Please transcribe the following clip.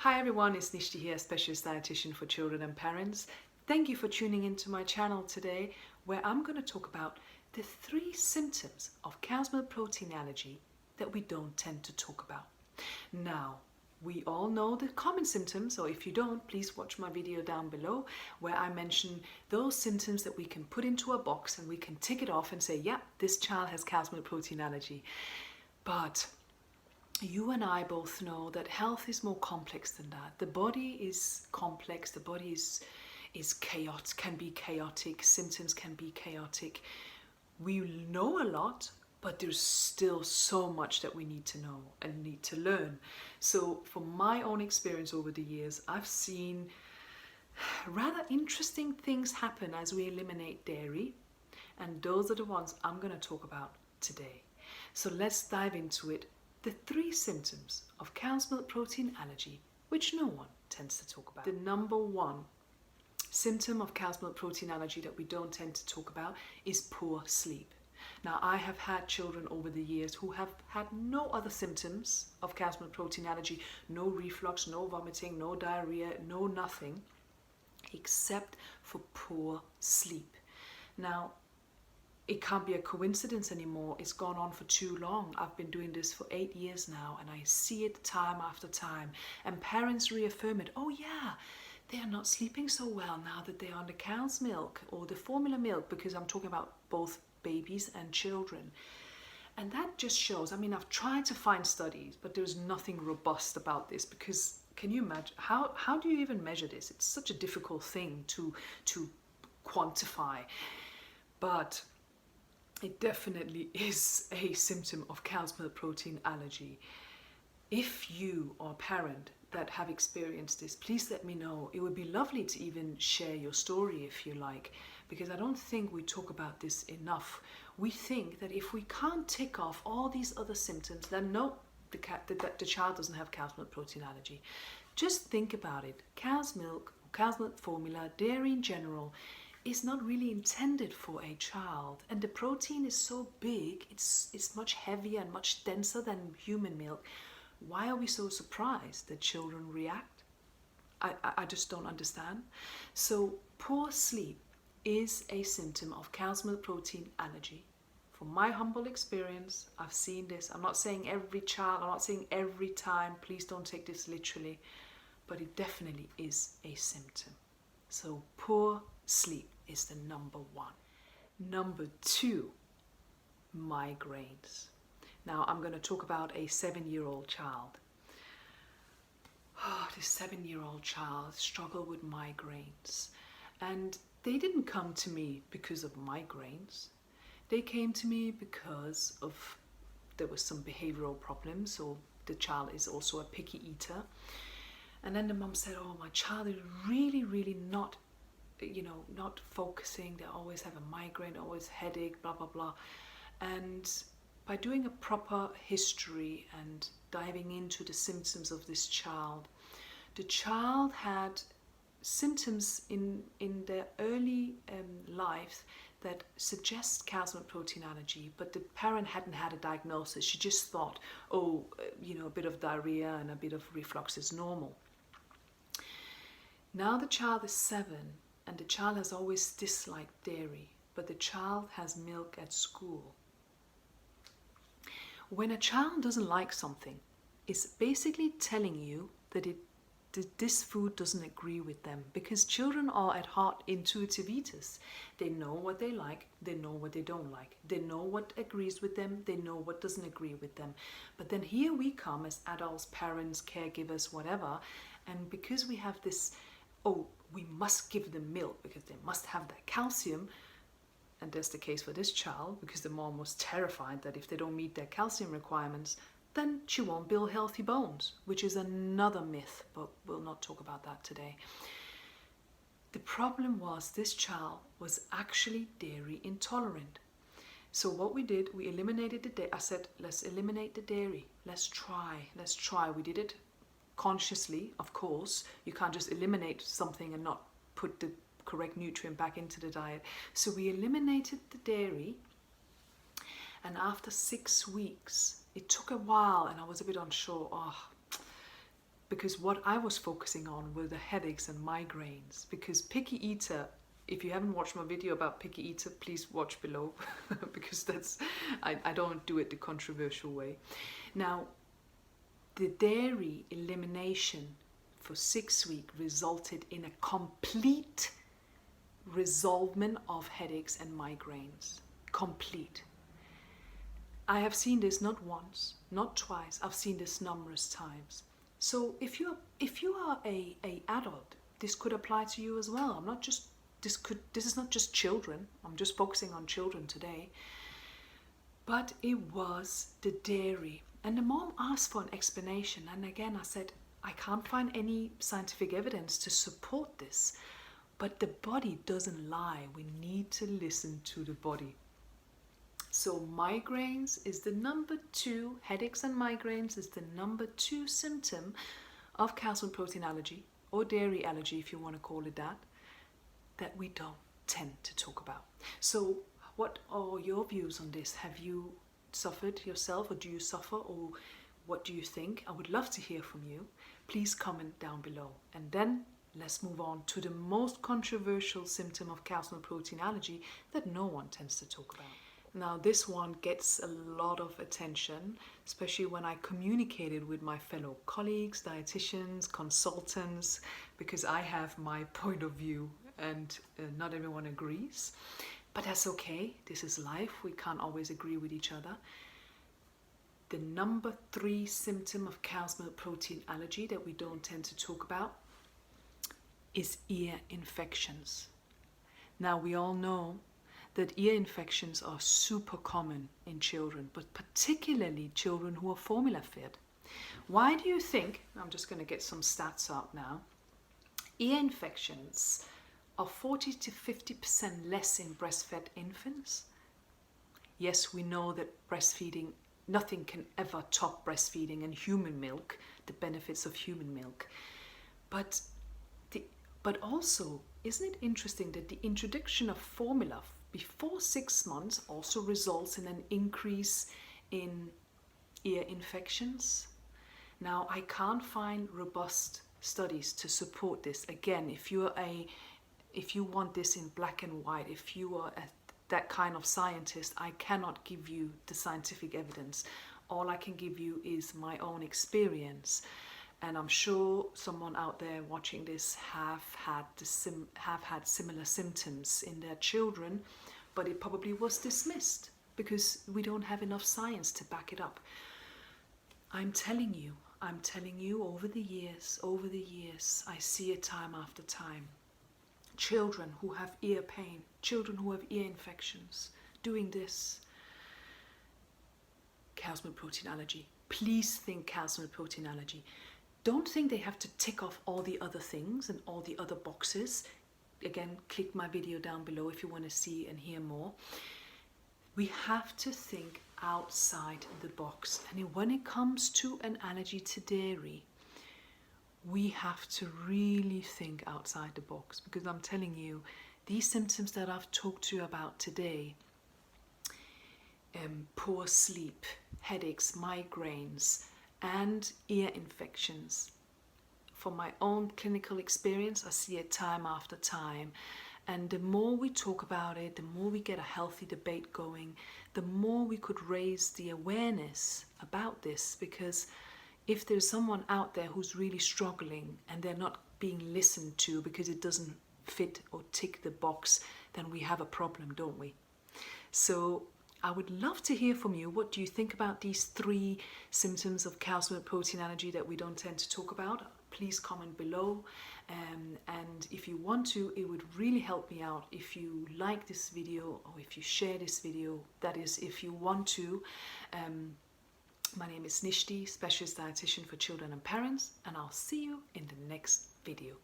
Hi everyone, it's Nishti here, specialist dietitian for children and parents. Thank you for tuning into my channel today, where I'm going to talk about the 3 symptoms of cow's milk protein allergy that we don't tend to talk about. Now, we all know the common symptoms, or if you don't, please watch my video down below where I mention those symptoms that we can put into a box and we can tick it off and say, yeah, this child has cow's milk protein allergy. But you and I both know that health is more complex than that. The body is complex, the body is chaotic, can be chaotic, symptoms can be chaotic. We know a lot, but there's still so much that we need to know and need to learn. So from my own experience over the years, I've seen rather interesting things happen as we eliminate dairy, and those are the ones I'm going to talk about today. So let's dive into it. The 3 symptoms of cow's milk protein allergy, which no one tends to talk about. The number 1 symptom of cow's milk protein allergy that we don't tend to talk about is poor sleep. Now, I have had children over the years who have had no other symptoms of cow's milk protein allergy, no reflux, no vomiting, no diarrhea, no nothing, except for poor sleep. Now, it can't be a coincidence anymore. It's gone on for too long. I've been doing this for 8 years now, and I see it time after time. And parents reaffirm it. Oh yeah, they are not sleeping so well now that they're on the cow's milk or the formula milk, because I'm talking about both babies and children. And that just shows, I mean, I've tried to find studies, but there's nothing robust about this, because can you imagine, how do you even measure this? It's such a difficult thing to quantify. But it definitely is a symptom of cow's milk protein allergy. If you are a parent that have experienced this, please let me know. It would be lovely to even share your story if you like, because I don't think we talk about this enough. We think that if we can't tick off all these other symptoms, then no, the child doesn't have cow's milk protein allergy. Just think about it. Cow's milk, cow's milk formula, dairy in general, is not really intended for a child, and the protein is so big, it's much heavier and much denser than human milk. Why are we so surprised that children react? I just don't understand. So poor sleep is a symptom of cow's milk protein allergy. From my humble experience, I've seen this. I'm not saying every child, I'm not saying every time, please don't take this literally, but it definitely is a symptom. So poor sleep is the number 1. Number 2, migraines. Now I'm going to talk about a 7-year-old child. Oh, this 7-year-old child struggled with migraines, and they didn't come to me because of migraines. They came to me because of there was some behavioral problems, or the child is also a picky eater. And then the mum said, oh, my child is really not focusing. They always have a migraine, always headache, blah, blah, blah. And by doing a proper history and diving into the symptoms of this child, the child had symptoms in their early life that suggest cow's milk protein allergy, but the parent hadn't had a diagnosis. She just thought, oh, a bit of diarrhea and a bit of reflux is normal. Now the child is 7, and the child has always disliked dairy, but the child has milk at school. When a child doesn't like something, it's basically telling you that this food doesn't agree with them, because children are at heart intuitive eaters. They know what they like, they know what they don't like, they know what agrees with them, they know what doesn't agree with them. But then here we come as adults, parents, caregivers, whatever, and because we have this, oh, we must give them milk because they must have that calcium. And that's the case for this child, because the mom was terrified that if they don't meet their calcium requirements, then she won't build healthy bones, which is another myth, but we'll not talk about that today. The problem was this child was actually dairy intolerant. So what we did, we eliminated the dairy. I said, let's eliminate the dairy. Let's try. We did it consciously, of course. You can't just eliminate something and not put the correct nutrient back into the diet. So we eliminated the dairy, and after 6 weeks, it took a while and I was a bit unsure. because what I was focusing on were the headaches and migraines. Because picky eater, if you haven't watched my video about picky eater, please watch below because I don't do it the controversial way. Now, the dairy elimination for 6 weeks resulted in a complete resolvement of headaches and migraines. Complete. I have seen this not once, not twice. I've seen this numerous times. So if you are a adult, this could apply to you as well. This is not just children. I'm just focusing on children today. But it was the dairy. And the mom asked for an explanation. And again, I said, I can't find any scientific evidence to support this. But the body doesn't lie. We need to listen to the body. So migraines is the number 2, headaches and migraines is the number 2 symptom of calcium protein allergy, or dairy allergy if you want to call it that we don't tend to talk about. So what are your views on this? Have you suffered yourself, or do you suffer, or what do you think? I would love to hear from you. Please comment down below. And then let's move on to the most controversial symptom of calcium protein allergy that no one tends to talk about. Now this one gets a lot of attention, especially when I communicated with my fellow colleagues, dietitians, consultants, because I have my point of view and not everyone agrees. But that's okay, this is life, we can't always agree with each other. The number 3 symptom of cow's milk protein allergy that we don't tend to talk about is ear infections. Now we all know that ear infections are super common in children, but particularly children who are formula fed. Why do you think, I'm just going to get some stats up now, ear infections are 40 to 50% less in breastfed infants? Yes, we know that breastfeeding, nothing can ever top breastfeeding and human milk, the benefits of human milk. But also, isn't it interesting that the introduction of formula before 6 months also results in an increase in ear infections? Now, I can't find robust studies to support this. Again, if you want this in black and white, if you are that kind of scientist, I cannot give you the scientific evidence. All I can give you is my own experience. And I'm sure someone out there watching this have had similar symptoms in their children, but it probably was dismissed because we don't have enough science to back it up. I'm telling you over the years, I see it time after time. Children who have ear pain, children who have ear infections, doing this. Cow's milk protein allergy. Please think cow's milk protein allergy. Don't think they have to tick off all the other things and all the other boxes. Again, click my video down below if you want to see and hear more. We have to think outside the box. And when it comes to an allergy to dairy, we have to really think outside the box, because I'm telling you, these symptoms that I've talked to you about today, poor sleep, headaches, migraines, and ear infections. From my own clinical experience, I see it time after time. And the more we talk about it, the more we get a healthy debate going, the more we could raise the awareness about this. Because if there's someone out there who's really struggling and they're not being listened to because it doesn't fit or tick the box, then we have a problem, don't we? So I would love to hear from you. What do you think about these 3 symptoms of cow's milk protein allergy that we don't tend to talk about? Please comment below. And if you want to, it would really help me out if you like this video or if you share this video. That is, if you want to. My name is Nishti, Specialist Dietitian for Children and Parents, and I'll see you in the next video.